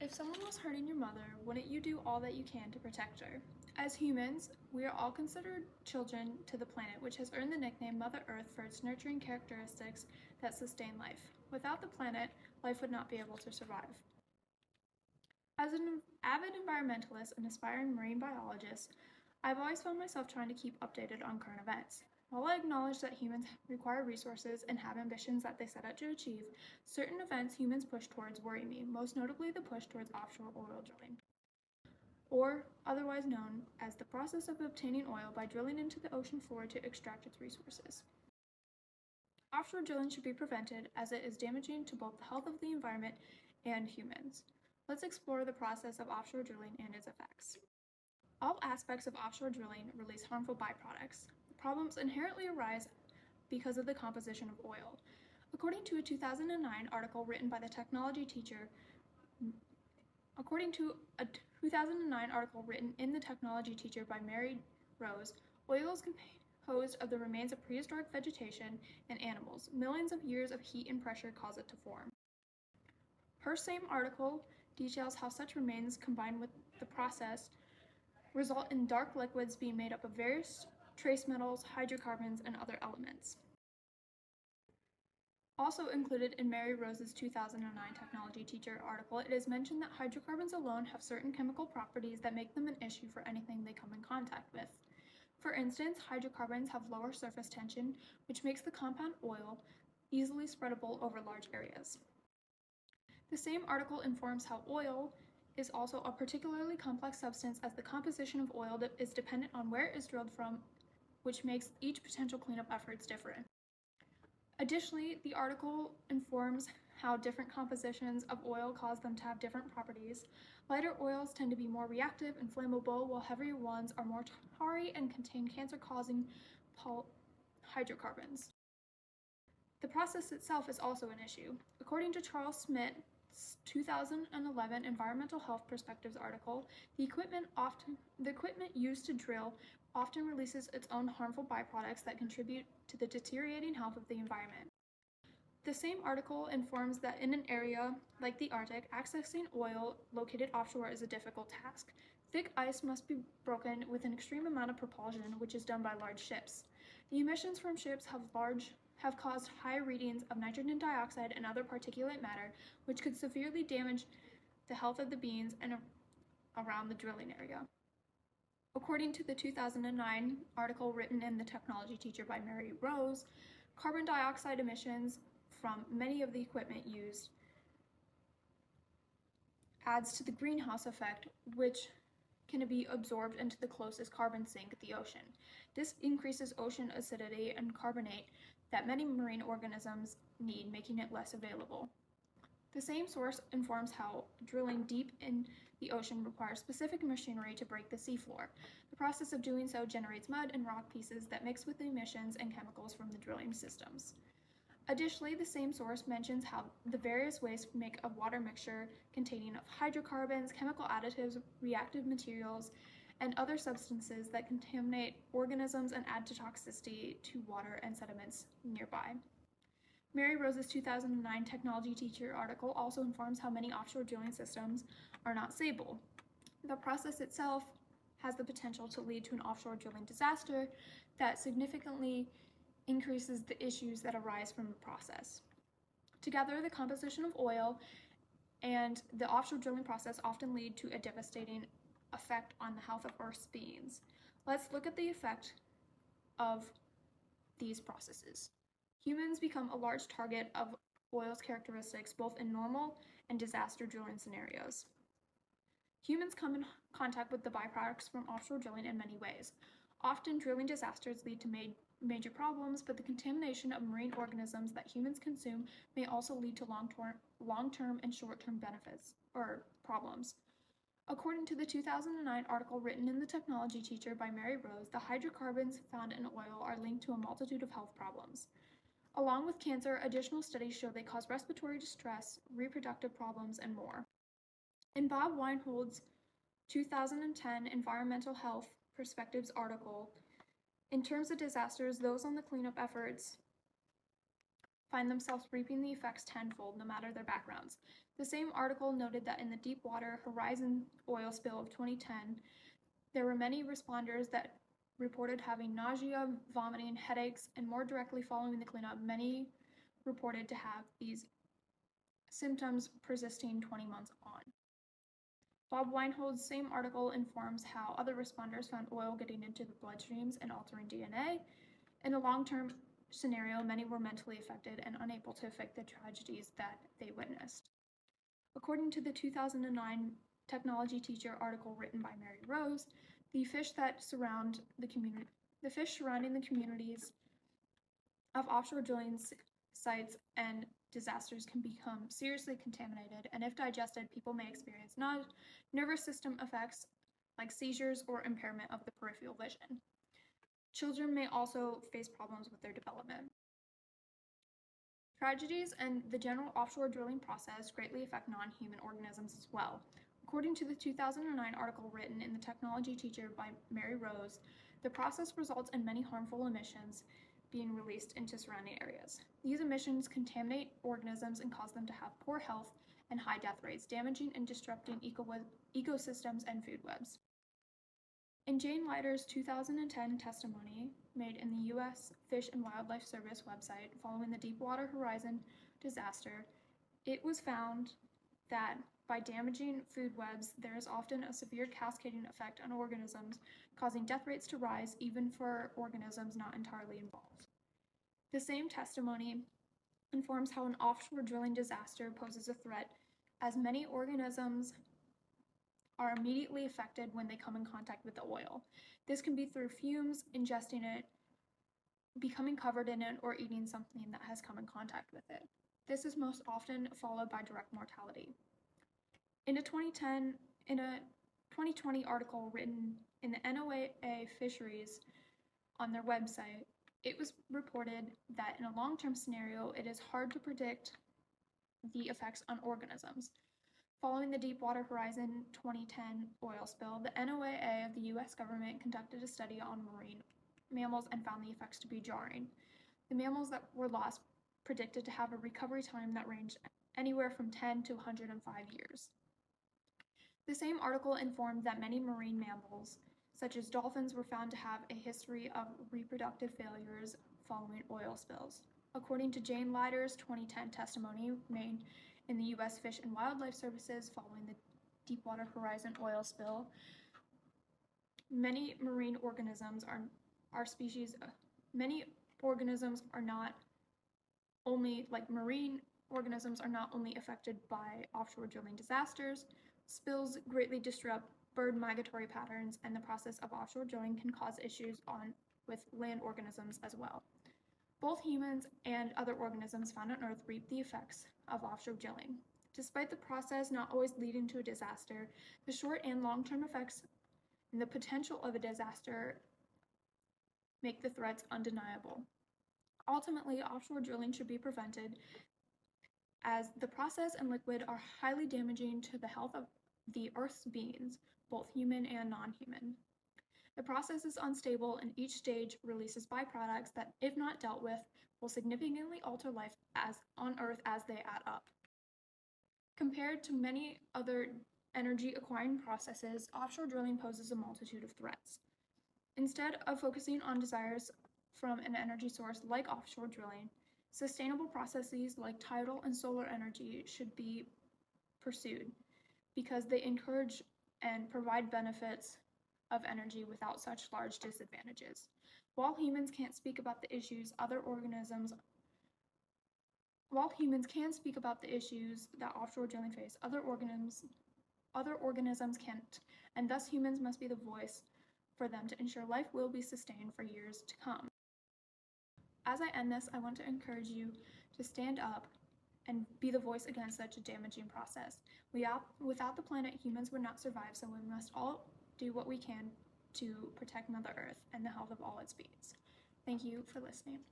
If someone was hurting your mother, wouldn't you do all that you can to protect her? As humans, we are all considered children to the planet, which has earned the nickname Mother Earth for its nurturing characteristics that sustain life. Without the planet, life would not be able to survive. As an avid environmentalist and aspiring marine biologist, I've always found myself trying to keep updated on current events. While I acknowledge that humans require resources and have ambitions that they set out to achieve, certain events humans push towards worry me, most notably the push towards offshore oil drilling, or otherwise known as the process of obtaining oil by drilling into the ocean floor to extract its resources. Offshore drilling should be prevented as it is damaging to both the health of the environment and humans. Let's explore the process of offshore drilling and its effects. All aspects of offshore drilling release harmful byproducts. Problems inherently arise because of the composition of oil. According to a 2009 article written by the technology teacher, by Mary Rose, oil is composed of the remains of prehistoric vegetation and animals. Millions of years of heat and pressure cause it to form. Her same article details how such remains combined with the process result in dark liquids being made up of various trace metals, hydrocarbons, and other elements. Also included in Mary Rose's 2009 technology teacher article, it is mentioned that hydrocarbons alone have certain chemical properties that make them an issue for anything they come in contact with. For instance, hydrocarbons have lower surface tension, which makes the compound oil easily spreadable over large areas. The same article informs how oil is also a particularly complex substance, as the composition of oil is dependent on where it is drilled from, which makes each potential cleanup efforts different. Additionally, the article informs how different compositions of oil cause them to have different properties. Lighter oils tend to be more reactive and flammable, while heavier ones are more tarry and contain cancer-causing hydrocarbons. The process itself is also an issue. According to Charles Smith's 2011 Environmental Health Perspectives article, the equipment used to drill often releases its own harmful byproducts that contribute to the deteriorating health of the environment. The same article informs that in an area like the Arctic, accessing oil located offshore is a difficult task. Thick ice must be broken with an extreme amount of propulsion, which is done by large ships. The emissions from ships have caused high readings of nitrogen dioxide and other particulate matter, which could severely damage the health of the beings and around the drilling area. According to the 2009 article written in The Technology Teacher by Mary Rose, carbon dioxide emissions from many of the equipment used adds to the greenhouse effect, which can be absorbed into the closest carbon sink, the ocean. This increases ocean acidity and carbonate that many marine organisms need, making it less available. The same source informs how drilling deep in the ocean requires specific machinery to break the seafloor. The process of doing so generates mud and rock pieces that mix with the emissions and chemicals from the drilling systems. Additionally, the same source mentions how the various ways make a water mixture containing of hydrocarbons, chemical additives, reactive materials, and other substances that contaminate organisms and add to toxicity to water and sediments nearby. Mary Rose's 2009 Technology Teacher article also informs how many offshore drilling systems are not stable. The process itself has the potential to lead to an offshore drilling disaster that significantly increases the issues that arise from the process. Together, the composition of oil and the offshore drilling process often lead to a devastating effect on the health of Earth's beings. Let's look at the effect of these processes. Humans become a large target of oil's characteristics, both in normal and disaster drilling scenarios. Humans come in contact with the byproducts from offshore drilling in many ways. Often, drilling disasters lead to major problems, but the contamination of marine organisms that humans consume may also lead to long-term and short-term benefits or problems. According to the 2009 article written in The Technology Teacher by Mary Rose, the hydrocarbons found in oil are linked to a multitude of health problems. Along with cancer, additional studies show they cause respiratory distress, reproductive problems, and more. In Bob Weinhold's 2010 Environmental Health Perspectives article, in terms of disasters, those on the cleanup efforts find themselves reaping the effects tenfold no matter their backgrounds. The same article noted that in the Deepwater Horizon oil spill of 2010, there were many responders that reported having nausea, vomiting, headaches, and more directly following the cleanup, many reported to have these symptoms persisting 20 months on. Bob Weinhold's same article informs how other responders found oil getting into the bloodstreams and altering DNA. In a long-term scenario, many were mentally affected and unable to affect the tragedies that they witnessed. According to the 2009 Technology Teacher article written by Mary Rose, the fish surrounding the communities of offshore drilling sites and disasters can become seriously contaminated, and if digested, people may experience nervous system effects like seizures or impairment of the peripheral vision. Children may also face problems with their development. Tragedies and the general offshore drilling process greatly affect non-human organisms as well. According to the 2009 article written in the Technology Teacher by Mary Rose, the process results in many harmful emissions being released into surrounding areas. These emissions contaminate organisms and cause them to have poor health and high death rates, damaging and disrupting ecosystems and food webs. In Jane Leiter's 2010 testimony made in the U.S. Fish and Wildlife Service website following the Deepwater Horizon disaster, it was found that by damaging food webs, there is often a severe cascading effect on organisms, causing death rates to rise even for organisms not entirely involved. The same testimony informs how an offshore drilling disaster poses a threat, as many organisms are immediately affected when they come in contact with the oil. This can be through fumes, ingesting it, becoming covered in it, or eating something that has come in contact with it. This is most often followed by direct mortality. In a 2020 article written in the NOAA Fisheries on their website, it was reported that in a long-term scenario, it is hard to predict the effects on organisms. Following the Deepwater Horizon 2010 oil spill, the NOAA of the U.S. government conducted a study on marine mammals and found the effects to be jarring. The mammals that were lost predicted to have a recovery time that ranged anywhere from 10 to 105 years. The same article informed that many marine mammals, such as dolphins, were found to have a history of reproductive failures following oil spills. According to Jane Leiter's 2010 testimony made in the U.S. Fish and Wildlife Services following the Deepwater Horizon oil spill, many organisms are not only affected by offshore drilling disasters. Spills greatly disrupt bird migratory patterns, and the process of offshore drilling can cause issues with land organisms as well. Both humans and other organisms found on Earth reap the effects of offshore drilling. Despite the process not always leading to a disaster, the short and long-term effects and the potential of a disaster make the threats undeniable. Ultimately, offshore drilling should be prevented, as the process and liquid are highly damaging to the health of the Earth's beings, both human and non-human. The process is unstable, and each stage releases byproducts that, if not dealt with, will significantly alter life on Earth as they add up. Compared to many other energy-acquiring processes, offshore drilling poses a multitude of threats. Instead of focusing on desires from an energy source like offshore drilling, sustainable processes like tidal and solar energy should be pursued because they encourage and provide benefits of energy without such large disadvantages. While humans can speak about the issues that offshore drilling face, other organisms can't, and thus humans must be the voice for them to ensure life will be sustained for years to come. As I end this, I want to encourage you to stand up and be the voice against such a damaging process. Without the planet, humans would not survive, so we must all do what we can to protect Mother Earth and the health of all its beings. Thank you for listening.